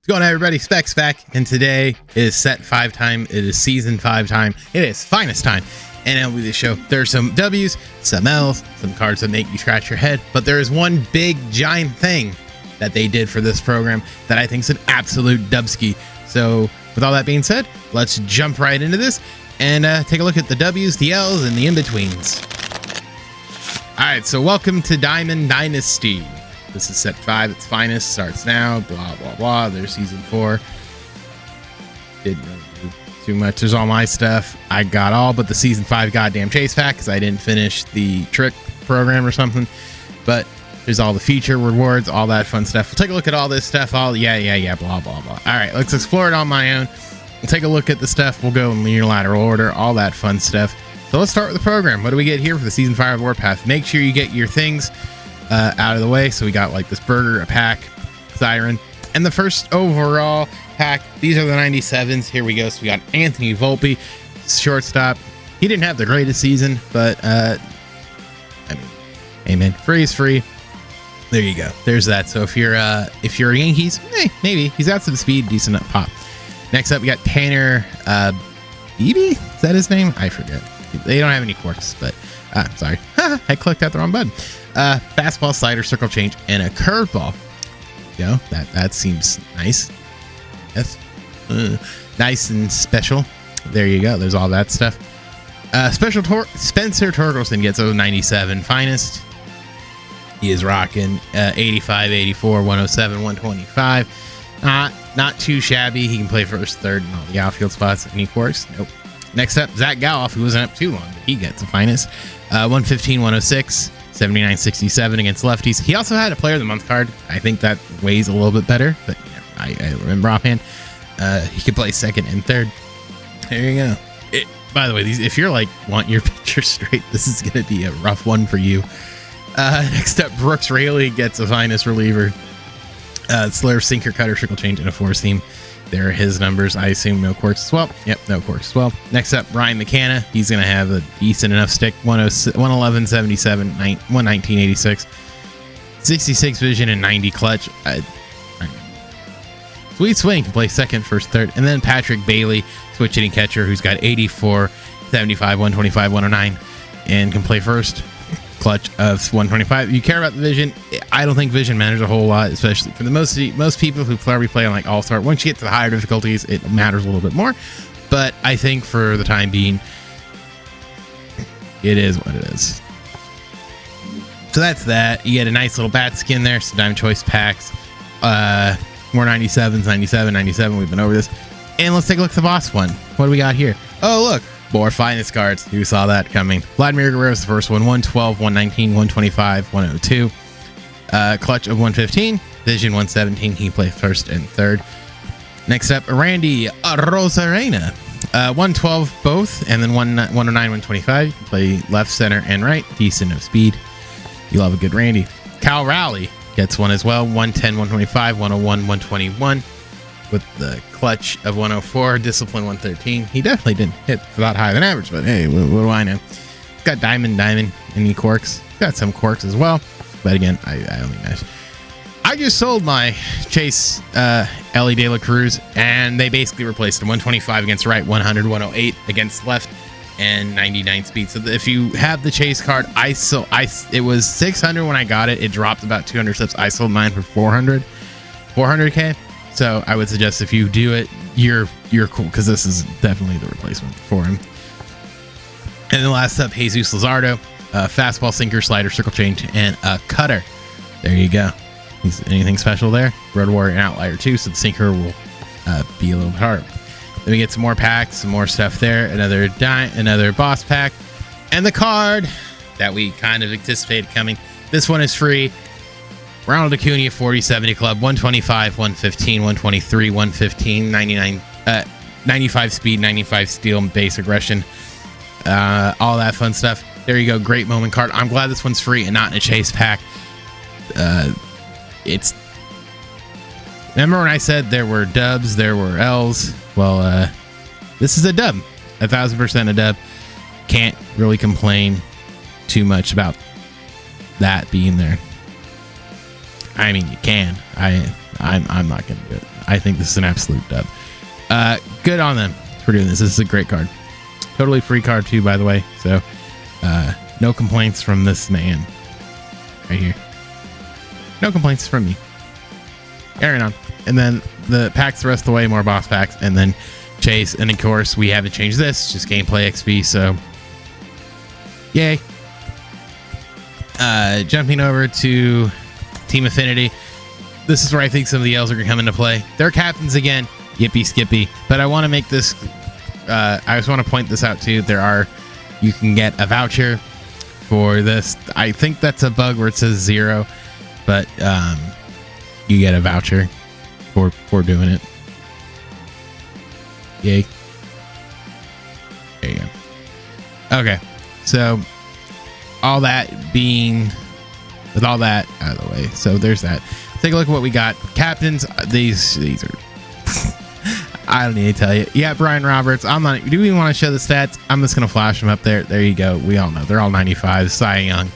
Going on, everybody? Specs back, and today is set 5 time. It is season 5 time. It is finest time in MLB The Show. There's some W's, some L's, some cards that make you scratch your head, but there is one big giant thing that they did for this program that I think is an absolute dubski. So with all that being said, let's jump right into this and take a look at the W's, the L's, and the in-betweens. All right, so welcome to Diamond Dynasty. This is set 5, its finest, starts now, blah, blah, blah. There's season 4. Didn't really do too much. There's all my stuff. I got all but the season 5 goddamn chase pack because I didn't finish the trick program or something. But there's all the feature rewards, all that fun stuff. We'll take a look at all this stuff. Blah, blah, blah. All right, let's explore it on my own. We'll take a look at the stuff. We'll go in unilateral order, all that fun stuff. So let's start with the program. What do we get here for the season 5 Warpath? Make sure you get your things out of the way. So we got like this burger, a pack, siren, and the first overall pack. These are the 97s. Here we go. So we got Anthony Volpe, shortstop. He didn't have the greatest season, but I mean, amen. Free is free. There you go. There's that. So if you're Yankees, maybe he's got some speed, decent up pop. Next up, we got Tanner Beebe. Is that his name? I forget. They don't have any quirks, but sorry, I clicked out the wrong button. Fastball, slider, circle change, and a curveball. You know, that seems nice. Yes, nice and special. There you go. There's all that stuff. Spencer Torkelson gets a 97 finest. He is rocking 85, 84, 107, 125. Not too shabby. He can play first, third, and all the outfield spots. Any quirks? Nope. Next up, Zach Galloff, who wasn't up too long, but he gets the finest. 115, 106, 79, 67 against lefties. He also had a Player of the Month card. I think that weighs a little bit better, but I remember offhand. He could play second and third. There you go. By the way, if you're like, want your picture straight, this is going to be a rough one for you. Next up, Brooks Raley gets a finest reliever. Slurve, sinker, cutter, trickle change, and a four seam. There are his numbers. I assume no quirks as well. Yep, no quirks as well. Next up, Ryan McCanna. He's going to have a decent enough stick. 111, 77, 119, 86, 66 vision, and 90 clutch. Sweet swing can play second, first, third. And then Patrick Bailey, switch hitting catcher, who's got 84, 75, 125, 109, and can play first. Clutch of 125. You care about the vision. I don't think vision matters a whole lot, especially for the most people who probably play on like all-star. Once you get to the higher difficulties, it matters a little bit more, but I think for the time being, it is what it is. So that's that. You get a nice little bat skin there, some Diamond Choice packs, more 97s, 97, 97. We've been over this, and let's take a look at the boss one. What do we got here? Oh, look, more finest cards. Who saw that coming? Vladimir Guerrero's the first one. 112, 119, 125, 102. Clutch of 115. Vision 117. He played first and third. Next up, Randy Rosarena. 112 both, and then 109, 125. Play left, center, and right. Decent of speed. You love a good Randy. Cal Rowley gets one as well. 110, 125, 101, 121. With the clutch of 104, discipline 113. He definitely didn't hit for that high than average, but hey, what do I know? Got diamond, any quirks? Got some quirks as well, but again, I only mesh. I just sold my Chase Ellie De La Cruz, and they basically replaced him. 125 against right, 100, 108 against left, and 99 speed. So if you have the Chase card, it was 600 when I got it. It dropped about 200 steps. I sold mine for 400K. So I would suggest if you do it, you're cool, because this is definitely the replacement for him. And then last up, Jesus Luzardo, fastball, sinker, slider, circle change, and a cutter. There you go. Anything special there? Road Warrior and Outlier too, so the sinker will be a little bit harder. Then we get some more packs, some more stuff there. Another boss pack, and the card that we kind of anticipated coming. This one is free. Ronald Acuna 40-70 club, 125, 115, 123, 115, 99, 95 speed, 95 steal, base aggression, all that fun stuff. There you go. Great moment card. I'm glad this one's free and not in a chase pack. Remember when I said there were dubs, there were L's? Well, this is a dub. 1,000% a dub. Can't really complain too much about that being there. I mean, you can. I I'm not gonna do it. I think this is an absolute dub. Good on them for doing this. This is a great card. Totally free card too, by the way. So no complaints from this man right here. No complaints from me. Carrying on. And then the packs the rest of the way, more boss packs, and then Chase. And of course, we haven't changed this, just gameplay XP. So yay. Jumping over to Team Affinity. This is where I think some of the L's are gonna come into play. They're captains again. Yippee skippy. But I want to make this I just want to point this out too. You can get a voucher for this. I think that's a bug where it says 0, but you get a voucher for doing it. Yay. There you go. Okay, so with all that out of the way, so there's that. Take a look at what we got. Captains, these are I don't need to tell you. Yeah, Brian Roberts. Do we want to show the stats? I'm just gonna flash them up there. There you go. We all know they're all 95. Cy Young,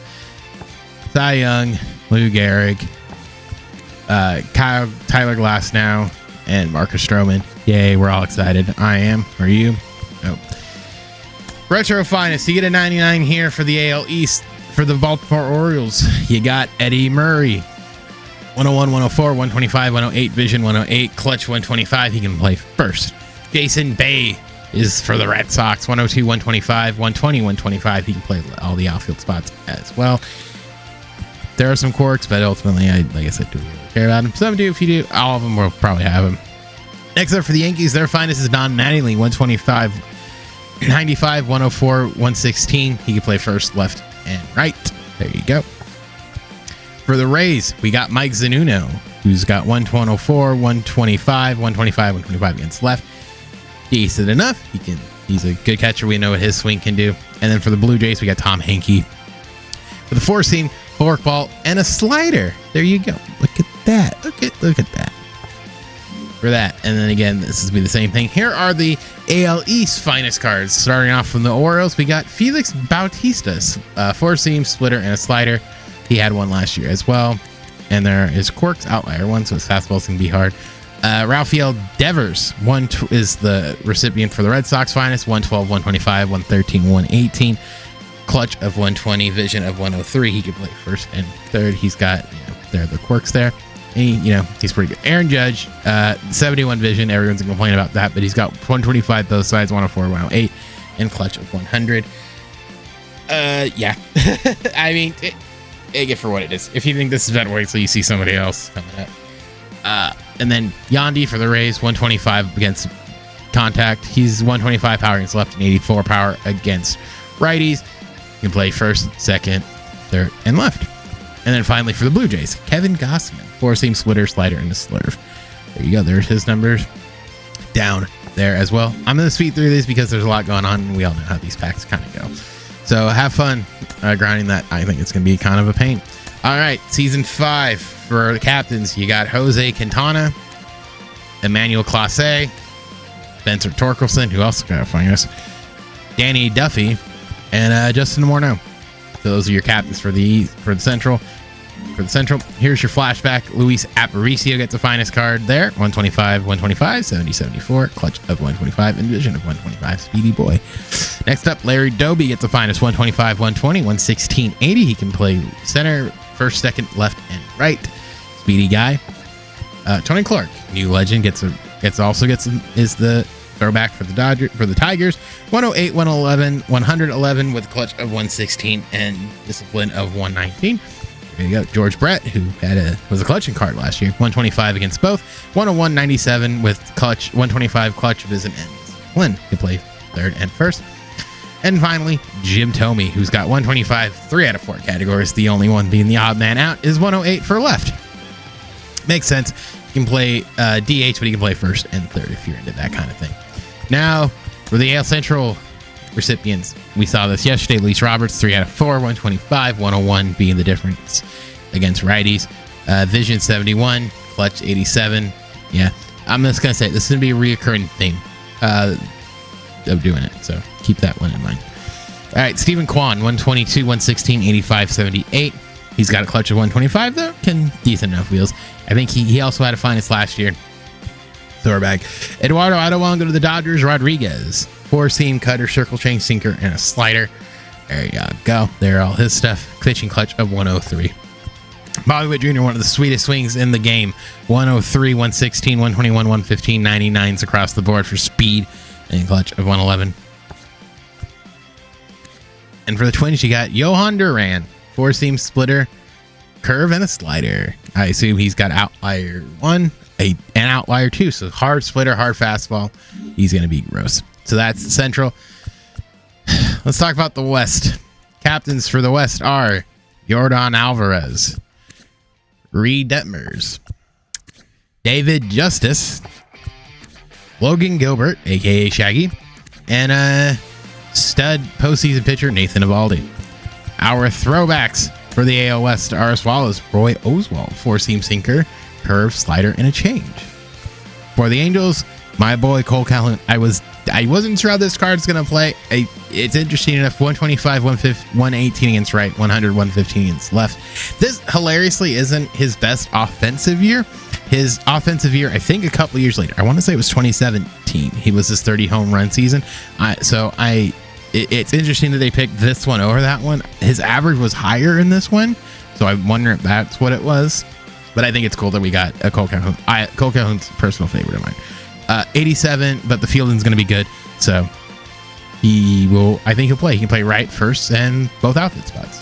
Lou Gehrig, Tyler Glasnow, and Marcus Stroman. Yay, we're all excited. I am. Are you? Nope. Retro Finest. You get a 99 here for the AL East for the Baltimore Orioles. You got Eddie Murray. 101, 104, 125, 108, Vision 108, Clutch 125. He can play first. Jason Bay is for the Red Sox. 102, 125, 120, 125. He can play all the outfield spots as well. There are some quirks, but ultimately, like I said, do we really care about him? Some do. If you do, all of them will probably have him. Next up for the Yankees, their finest is Don Mattingly. 125, 95, 104, 116. He can play first, left, and right. There you go. For the Rays, we got Mike Zunino, who's got 104, 125, 125, 125 against left. Decent enough. He's a good catcher. We know what his swing can do. And then for the Blue Jays, we got Tom Hankey. For the four seam, forkball, and a slider. There you go. Look at that. Look at that. For that. And then again, this is be the same thing. Here are the AL East finest cards. Starting off from the Orioles, we got Felix Bautista, four seam, splitter, and a slider. He had one last year as well. And there is Quirks outlier one, so his fastballs can be hard. Rafael Devers is the recipient for the Red Sox finest. 112, 125, 113, 118. Clutch of 120, Vision of 103. He could play first and third. He's got, there are the quirks there. And he's pretty good. Aaron Judge, 71 Vision. Everyone's gonna complain about that, but he's got 125 both sides, 104, 108, and clutch of 100. Yeah. I mean, take it for what it is. If you think this is better, wait till you see somebody else coming up. And then Yandy for the Rays, 125 against contact. He's 125 power against left and 84 power against righties. You can play first, second, third, and left. And then finally for the Blue Jays, Kevin Gossman, four-seam, splitter, slider, and a slurve. There you go. There's his numbers down there as well. I'm going to speed through these because there's a lot going on, and we all know how these packs kind of go. So have fun grinding that. I think it's going to be kind of a pain. All right, Season 5 for the captains. You got Jose Quintana, Emmanuel Clase, Spencer Torkelson, who also got to find us, Danny Duffy, and Justin Morneau. So those are your captains for the Central. For the Central, here's your flashback. Luis Aparicio gets the finest card there. 125, 125, 70, 74, clutch of 125, and vision of 125. Speedy boy. Next up, Larry Doby gets the finest. 125, 120, 116, 80. He can play center, first, second, left, and right. Speedy guy. Tony Clark, new legend, is the throwback for the Tigers. 108, 111, 111 with clutch of 116 and discipline of 119. There you go. George Brett, who was a clutching card last year. 125 against both. 101, 97 with clutch. 125 clutch of his and discipline. He play third and first. And finally, Jim Thome, who's got 125, 3 out of 4 categories. The only one being the odd man out is 108 for left. Makes sense. He can play DH, but he can play first and third if you're into that kind of thing. Now, for the AL Central recipients, we saw this yesterday. Luis Roberts, 3 out of 4, 125, 101 being the difference against righties. Vision 71, clutch 87. Yeah, I'm just going to say this is going to be a reoccurring theme of doing it, so keep that one in mind. All right, Stephen Kwan, 122, 116, 85, 78. He's got a clutch of 125 though. Can decent enough wheels. I think he also had a finest last year. So we're back. Eduardo Adewale to the Dodgers. Rodriguez, 4-seam cutter, circle change, sinker, and a slider. There you go. There, all his stuff. Pitching clutch of 103. Bobby Witt Jr., one of the sweetest swings in the game. 103, 116, 121, 115, 99s across the board for speed and clutch of 111. And for the Twins, you got Johan Duran, 4-seam splitter, curve, and a slider. I assume he's got outlier 1, an outlier 2. So hard splitter, hard fastball. He's going to be gross. So that's the Central. Let's talk about the West. Captains for the West are Yordan Alvarez, Reed Detmers, David Justice, Logan Gilbert, aka Shaggy, and stud postseason pitcher Nathan Eovaldi. Our throwbacks for the AL West are as follows: Roy Oswalt, 4-seam sinker, curve, slider, and a change. For the Angels, my boy Cole Calhoun. I wasn't sure how this card's gonna play. It's interesting enough. 125, 118 against right, 100, 115 against left. This hilariously isn't his best offensive year. His offensive year, I think, a couple years later. I want to say it was 2017. He was his 30 home run season. It's interesting that they picked this one over that one. His average was higher in this one, so I wonder if that's what it was. But I think it's cool that we got a Cole Calhoun. Cole Calhoun's a personal favorite of mine. 87, but the fielding's going to be good, so I think he'll play. He can play right, first, and both outfield spots.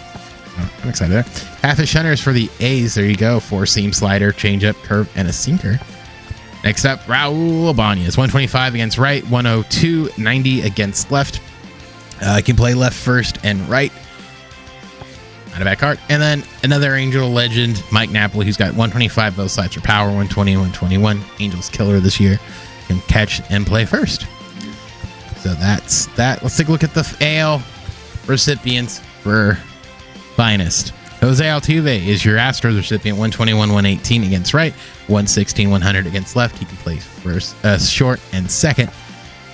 I'm excited there. Half his shunners for the A's. There you go. 4-seam slider, changeup, curve, and a sinker. Next up, Raul Ibanez, 125 against right, 102, 90 against left. Can play left, first, and right. Not a bad card. And then another Angel legend, Mike Napoli, who's got 125 both sides for power, 120 and 121. Angels killer this year. Can catch and play first. So that's that. Let's take a look at the AL recipients for finest. Jose Altuve is your Astros recipient, 121, 118 against right, 116, 100 against left. He can play first, short, and second.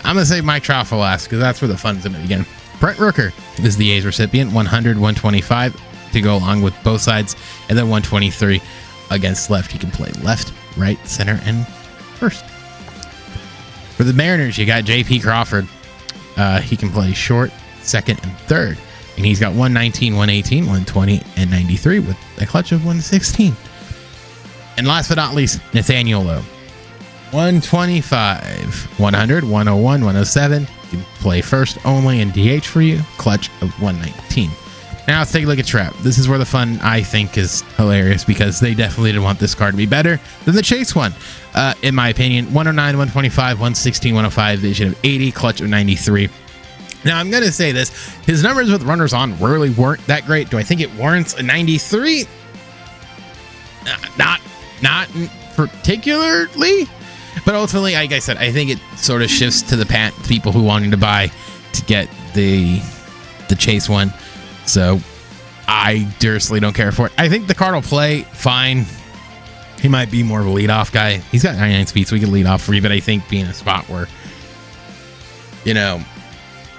I'm going to say Mike Trout for last because that's where the fun's going to begin. Brent Rooker is the A's recipient, 100, 125 to go along with both sides, and then 123 against left. He can play left, right, center, and first. For the Mariners, you got J.P. Crawford. He can play short, second, and third. And he's got 119, 118, 120, and 93 with a clutch of 116. And last but not least, Nathaniel Lowe. 125, 100, 101, 107. You can play first only in DH for you. Clutch of 119. Now let's take a look at Trout. This is where the fun, I think, is hilarious because they definitely didn't want this card to be better than the Chase one. In my opinion, 109, 125, 116, 105, vision of 80, clutch of 93. Now I'm going to say this. His numbers with runners on really weren't that great. Do I think it warrants a 93? Not particularly. But ultimately, like I said, I think it sort of shifts to the people who wanted to buy to get the Chase one. So I seriously don't care for it. I think the card will play fine. He might be more of a leadoff guy. He's got 99 speed, so he can lead off for you. But I think being a spot where,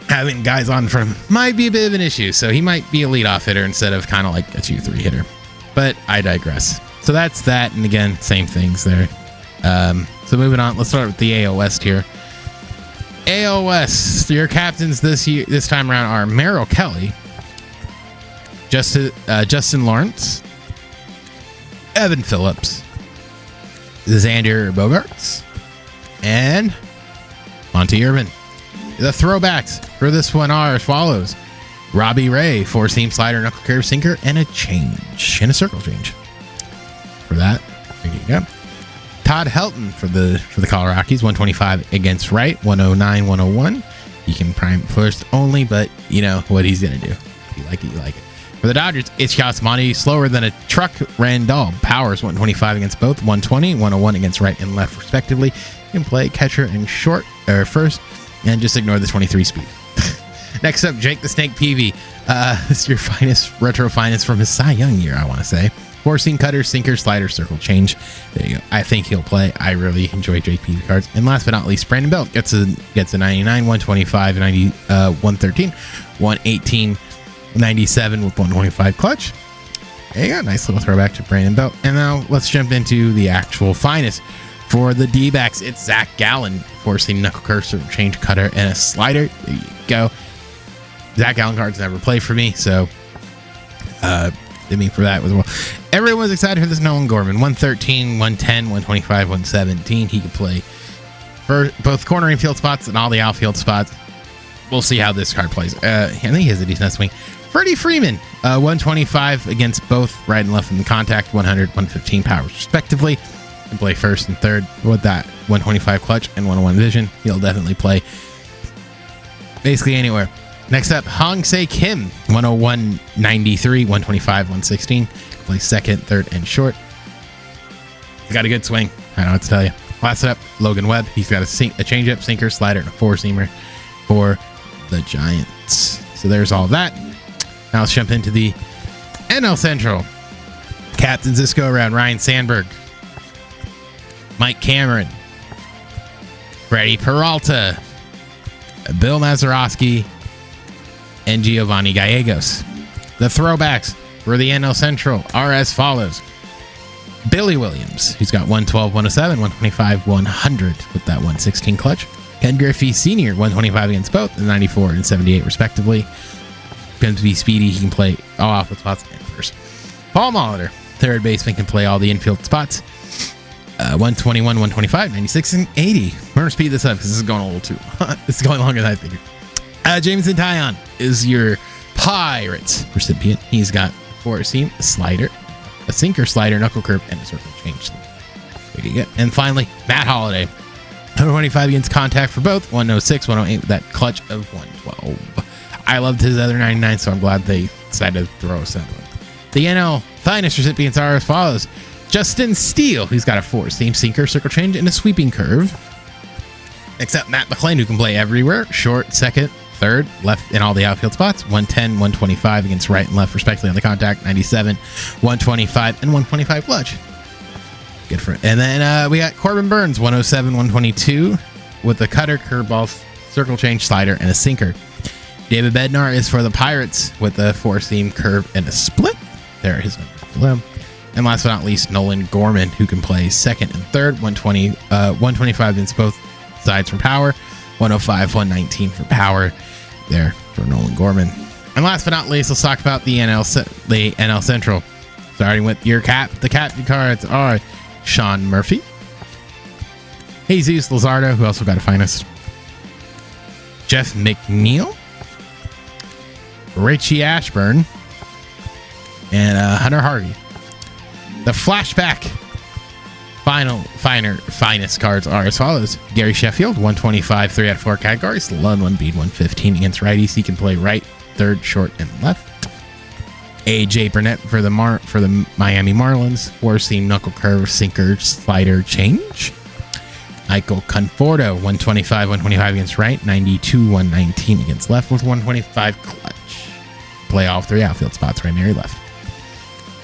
having guys on from might be a bit of an issue. So he might be a leadoff hitter instead of kind of like a 2-3 hitter. But I digress. So that's that. And again, same things there. So moving on, let's start with the AL West here. AL West, your captains this time around are Merrill Kelly, Justin Lawrence, Evan Phillips, Xander Bogaerts, and Monty Irvin. The throwbacks for this one are as follows: Robbie Ray, 4-seam slider, knuckle curve, sinker, and a change, and a circle change. For that, there you go. Todd Helton for the Colorado Rockies, 125 against right, 109, 101. You can prime first only, but you know what he's gonna do. If you like it, you like it. For the Dodgers, it's Yasmani, slower than a truck. Randall powers, 125 against both, 120, 101 against right and left respectively. You can play catcher and short or first, and just ignore the 23 speed. Next up, Jake the Snake Peavy. This is your retro finest from his Cy Young year, I want to say. 4-seam cutter, sinker, slider, circle change. There you go. I think he'll play. I really enjoy Jake Peavy cards. And last but not least, Brandon Belt gets a 99, 125, 90, 113, 118, 97 with 125 clutch. There you go. Nice little throwback to Brandon Belt. And now let's jump into the actual finest. For the D-backs, it's Zach Gallen, forcing knuckle cursor, change cutter, and a slider. There you go. Zach Gallen cards never play for me, so didn't mean for that as well. Everyone's excited for this Nolan Gorman. 113, 110, 125, 117. He can play for both corner infield spots and all the outfield spots. We'll see how this card plays. I think he has a decent swing. Freddie Freeman, 125 against both right and left in the contact, 100, 115 powers respectively. And play first and third with that 125 clutch and 101 vision. He'll definitely play basically anywhere. Next up, Hong Se Kim, 101, 93, 125, 116. Play second, third, and short. He's got a good swing. I don't know what to tell you. Last up, Logan Webb. He's got a changeup, sinker, slider, and a four-seamer for the Giants. So there's all that. Now let's jump into the NL Central. Captains this go around: Ryan Sandberg, Mike Cameron, Freddie Peralta, Bill Mazeroski, and Giovanni Gallegos. The throwbacks for the NL Central are as follows: Billy Williams, who's got 112, 107, 125, 100 with that 116 clutch. Ken Griffey Sr., 125 against both, and 94 and 78 respectively. Going to be speedy. He can play all outfield spots and first. Paul Molitor, third baseman, can play all the infield spots. 121, 125, 96, and 80. We're going to speed this up because this is going a little too this is going longer than I figured. Jameson Taillon is your Pirates recipient. He's got four-seam, a slider, a sinker, slider, knuckle curve, and a circle change. There you go. And finally, Matt Holliday, 125 against contact for both, 106, 108 with that clutch of 112. I loved his other 99, so I'm glad they decided to throw us that one. The NL finest recipients are as follows: Justin Steele, who's got a four-seam, sinker, circle change, and a sweeping curve. Except Matt McClain, who can play everywhere: short, second, third, left, in all the outfield spots. 110, 125 against right and left, respectively, on the contact. 97, 125, and 125 clutch. Good for it. And then we got Corbin Burns, 107, 122 with a cutter, curveball, circle change, slider, and a sinker. David Bednar is for the Pirates with a four-seam, curve, and a split. There are his numbers below. And last but not least, Nolan Gorman, who can play second and third, 125 against both sides for power, 105, 119 for power there for Nolan Gorman. And last but not least, let's talk about the NL Central. Starting with the captain cards are Sean Murphy, Jesus Luzardo, who also got a finest, Jeff McNeil, Richie Ashburn, and Hunter Harvey. The flashback finest cards are as follows: Gary Sheffield, 125, 3 out of 4 categories, Lund 1 bead 115 against righties. He can play right, third, short, and left. AJ Burnett for the Miami Marlins, four-seam, knuckle curve, sinker, slider, change. Michael Conforto, 125, 125 against right, 92, 119 against left with 125 clutch. Play all three outfield spots, primary, left.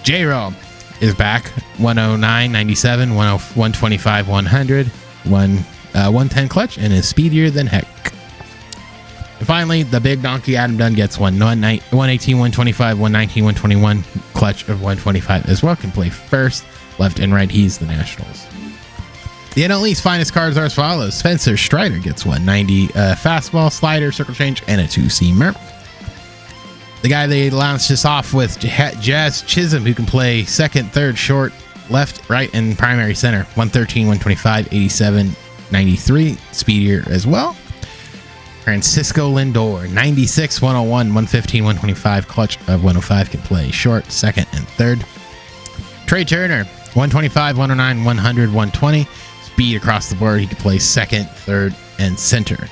J-Roll is back, 109, 97, 125, 100, 110 clutch, and is speedier than heck. And finally, the big donkey Adam Dunn gets 118, 125, 119, 121 clutch of 125 as well. Can play first, left, and right. He's the Nationals. The NL East finest cards are as follows: Spencer Strider gets 190 fastball, slider, circle change, and a two-seamer. The guy they launched this off with, Jazz Chisholm, who can play second, third, short, left, right, and primary center. 113, 125, 87, 93. Speedier as well. Francisco Lindor, 96, 101, 115, 125. Clutch of 105. Can play short, second, and third. Trey Turner, 125, 109, 100, 120. Speed across the board. He can play second, third, and center.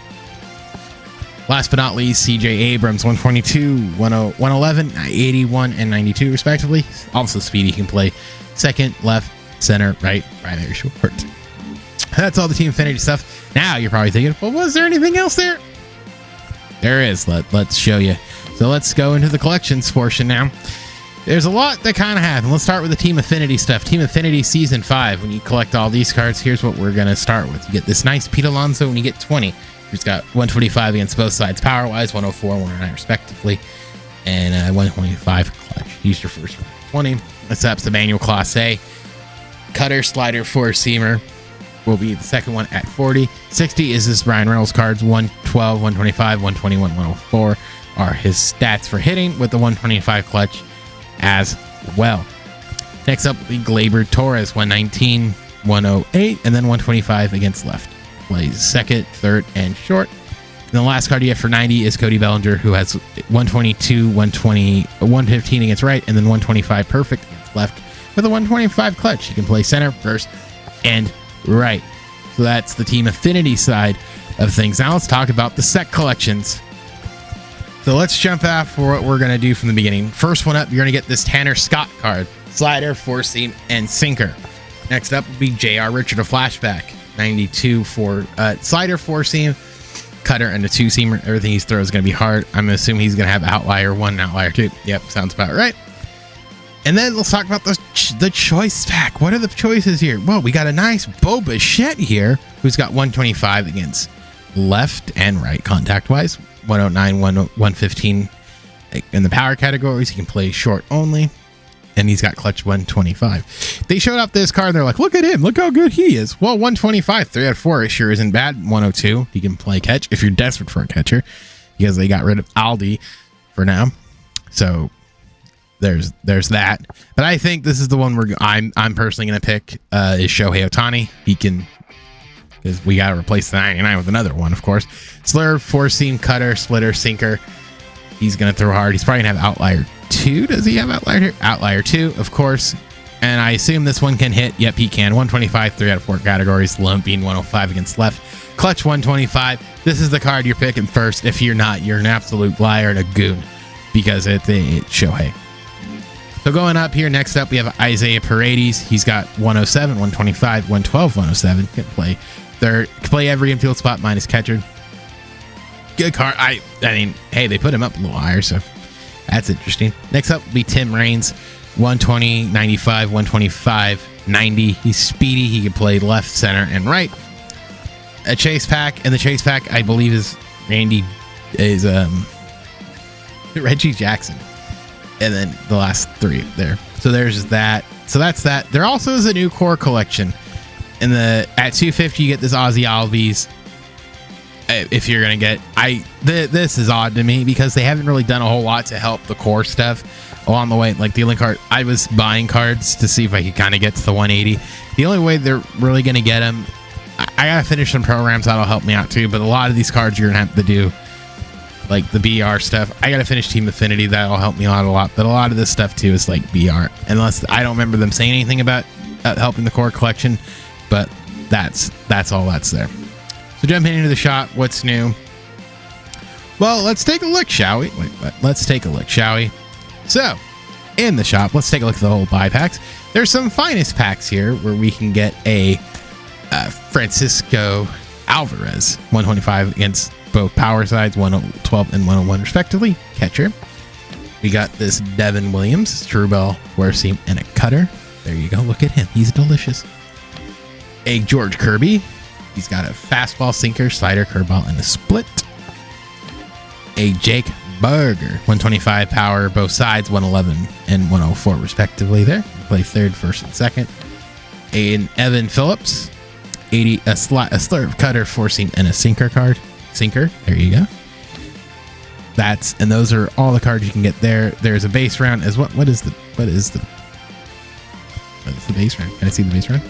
Last but not least, CJ Abrams, 122, 111, 81, and 92, respectively. Also speedy. He can play second, left, center, right, primary, short. That's all the Team Infinity stuff. Now you're probably thinking, well, was there anything else there? There is. Let's show you. So let's go into the collections portion now. There's a lot that kind of happened. Let's start with the Team Affinity stuff. Team Affinity Season 5. When you collect all these cards, here's what we're going to start with. You get this nice Pete Alonso when you get 20. Who's got 125 against both sides power-wise, 104 and 109 respectively, and 125 clutch. He's your first one. 20. That's up the manual Class A. Cutter, slider, four-seamer will be the second one at 40. 60 is this Brian Reynolds cards. 112, 125, 121, 104 are his stats for hitting with the 125 clutch as well. Next up will be Gleyber Torres, 119, 108, and then 125 against left. Plays second, third, and short. And the last card you get for 90 is Cody Bellinger, who has 122, 120, 115 against right, and then 125 perfect against left with a 125 clutch. You can play center, first, and right. So that's the Team Affinity side of things. Now let's talk about the set collections. So let's jump out for what we're going to do from the beginning. First one up, you're going to get this Tanner Scott card. Slider, four-seam, and sinker. Next up will be J.R. Richard, a flashback. 92 for slider, four-seam, cutter, and a two-seamer. Everything he throws is going to be hard. I'm assuming he's going to have outlier 1 and outlier 2. Yep, sounds about right. And then let's talk about the choice pack. What are the choices here? Well, we got a nice Bo Bichette here, who's got 125 against left and right contact-wise. 109, 115 in the power categories. He can play short only. And he's got clutch 125. They showed up this card. They're like, look at him. Look how good he is. Well, 125, 3 out of 4 sure isn't bad. 102, he can play catch if you're desperate for a catcher, because they got rid of Aldi for now. So there's that. But I think this is the one I'm personally going to pick is Shohei Ohtani. He can, because we got to replace the 99 with another one, of course. Slur, four-seam, cutter, splitter, sinker. He's going to throw hard. He's probably going to have outlier 2. Does he have outlier here? Outlier 2, of course. And I assume this one can hit. Yep, he can. 125, 3 out of 4 categories. Lumping 105 against left. Clutch 125. This is the card you're picking first. If you're not, you're an absolute liar and a goon, because it's Shohei. So going up here, next up, we have Isaiah Paredes. He's got 107, 125, 112, 107. Can play third. Can play every infield spot minus catcher. Good card. I mean, hey, they put him up a little higher, so that's interesting. Next up will be Tim Raines, 120, 95, 125, 90. He's speedy. He can play left, center, and right. A chase pack, and the chase pack, I believe, is Reggie Jackson. And then the last 3 there. So there's that. So that's that. There also is a new core collection. At 250, you get this Ozzy Albies. If you're gonna get, this is odd to me because they haven't really done a whole lot to help the core stuff along the way. Like the only card, I was buying cards to see if I could kind of get to the 180. The only way they're really gonna get them, I gotta finish some programs that'll help me out too. But a lot of these cards you're gonna have to do, like the BR stuff. I gotta finish Team Affinity, that'll help me out a lot. But a lot of this stuff too is like BR, unless I don't remember them saying anything about helping the core collection. But that's all that's there. So jumping into the shop, what's new? Well, let's take a look, shall we? Let's take a look, shall we? So, in the shop, let's take a look at the whole buy packs. There's some finest packs here where we can get a Francisco Alvarez, 125 against both power sides, 112 and 101 respectively, catcher. We got this Devin Williams, true ball, four seam, and a cutter. There you go. Look at him. He's delicious. A George Kirby. He's got a fastball, sinker, slider, curveball, and a split. A Jake Burger, 125 power, both sides, 111 and 104 respectively there. Play third, first, and second. An Evan Phillips, 80, a slur, cutter, four-seam, and a sinker card. Sinker, there you go. And those are all the cards you can get there. There's a base round as well. What is the base round? Can I see the base round?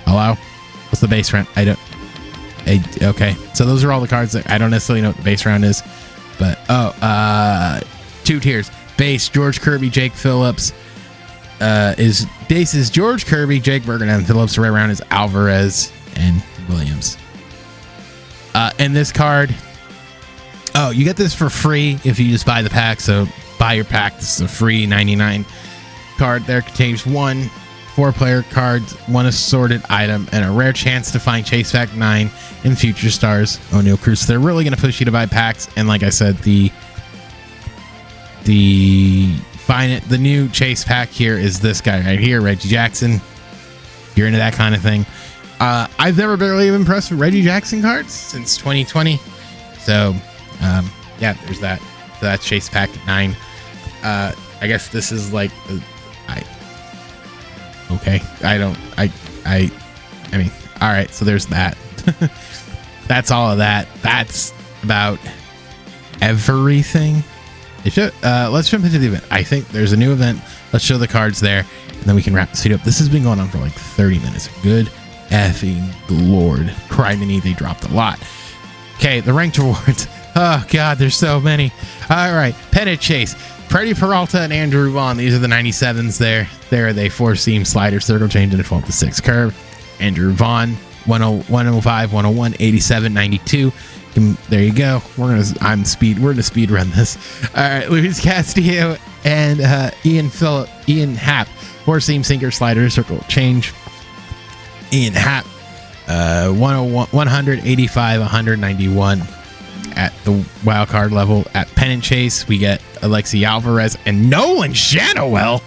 Hello? What's the base round? Okay. So those are all the cards that I don't necessarily know what the base round is, but 2 tiers. Base, George Kirby, Jake Phillips. Base is George Kirby, Jake Burger, and Phillips. The right round is Alvarez and Williams. And this card, you get this for free if you just buy the pack. So buy your pack. This is a free 99 card. There contains 1 4-player cards, 1 assorted item, and a rare chance to find Chase Pack 9 in Future Stars O'Neal Cruz. So they're really going to push you to buy packs. And like I said, the new Chase Pack here is this guy right here, Reggie Jackson. If you're into that kind of thing. I've never been really impressed with Reggie Jackson cards since 2020. So, yeah, there's that. So that's Chase Pack 9. I guess this is like, okay. I mean, all right. So there's that. That's all of that. That's about everything. Let's jump into the event. I think there's a new event. Let's show the cards there, and then we can wrap this video up. This has been going on for like 30 minutes. Good effing Lord. Criminy, they dropped a lot. Okay, the ranked rewards. Oh, God, there's so many. All right, Pennant Chase. Freddie Peralta and Andrew Vaughn. These are the 97s there. There are they 4-seam slider, circle change, and a 12-6 curve. Andrew Vaughn, 105, 101, 87, 92. There you go. We're gonna speed run this. All right, Luis Castillo and Ian Happ, 4-seam sinker, slider, circle change. Ian Happ, 101, 185, 191 at the wild card level. At Pennant Chase, we get Alexi Alvarez and Nolan Shanawell,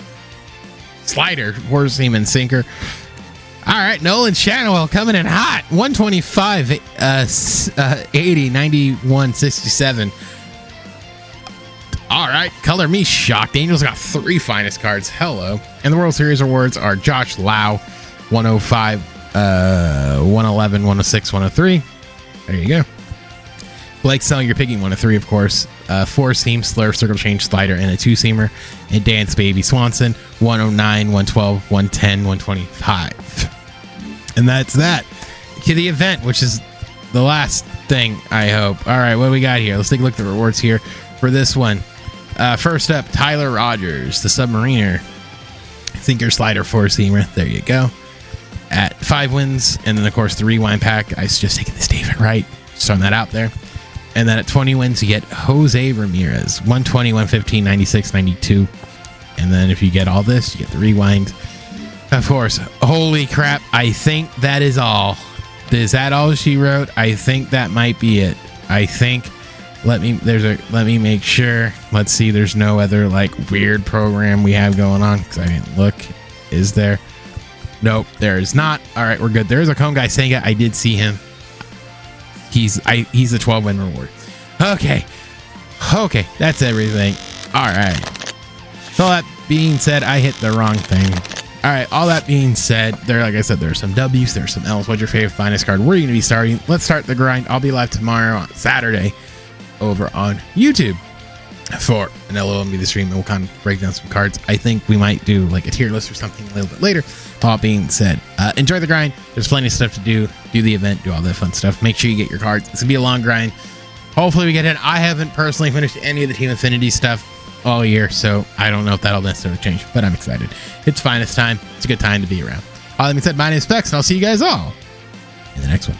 slider, 4-seam and sinker. All right, Nolan Shanawell coming in hot. 125, 80, 91, 67. All right, color me shocked. Angels got 3 finest cards. Hello. And the World Series awards are Josh Lau, 105, 111, 106, 103. There you go. Blake Snell, you're picking 103, of course. 4-seam, slurve, circle change, slider, and a 2-seamer. And Dance Baby Swanson, 109, 112, 110, 125. And that's that. To the event, which is the last thing, I hope. All right, what do we got here? Let's take a look at the rewards here for this one. First up, Tyler Rogers, the Submariner. Sinker, slider, 4-seamer. There you go. At 5 wins. And then, of course, the rewind pack. I was just taking the statement right. Just throwing that out there. And then at 20 wins, you get Jose Ramirez, 120, 115, 96, 92. And then if you get all this, you get the rewind. Of course, holy crap. I think that is all. Is that all she wrote? I think that might be it. I think, let me make sure. Let's see, there's no other like weird program we have going on because I didn't look. Is there? Nope, there is not. All right, we're good. There's a Cone Guy Senga. I did see him. He's a 12-win reward. Okay, that's everything. All right. So that being said, I hit the wrong thing. All right, all that being said, like I said, there are some W's, there are some L's. What's your favorite finest card? Where are you going to be starting? Let's start the grind. I'll be live tomorrow on Saturday over on YouTube for an MLB The Stream, and we'll kind of break down some cards. I think we might do like a tier list or something a little bit later. All being said, enjoy the grind. There's plenty of stuff to do the event, do all that fun stuff. Make sure you get your cards. It's gonna be a long grind. Hopefully we get it. I haven't personally finished any of the Team Affinity stuff all year, so I don't know if that'll necessarily change, but I'm excited. It's finest time. It's a good time to be around. All that being said, my name is Specs, and I'll see you guys all in the next one.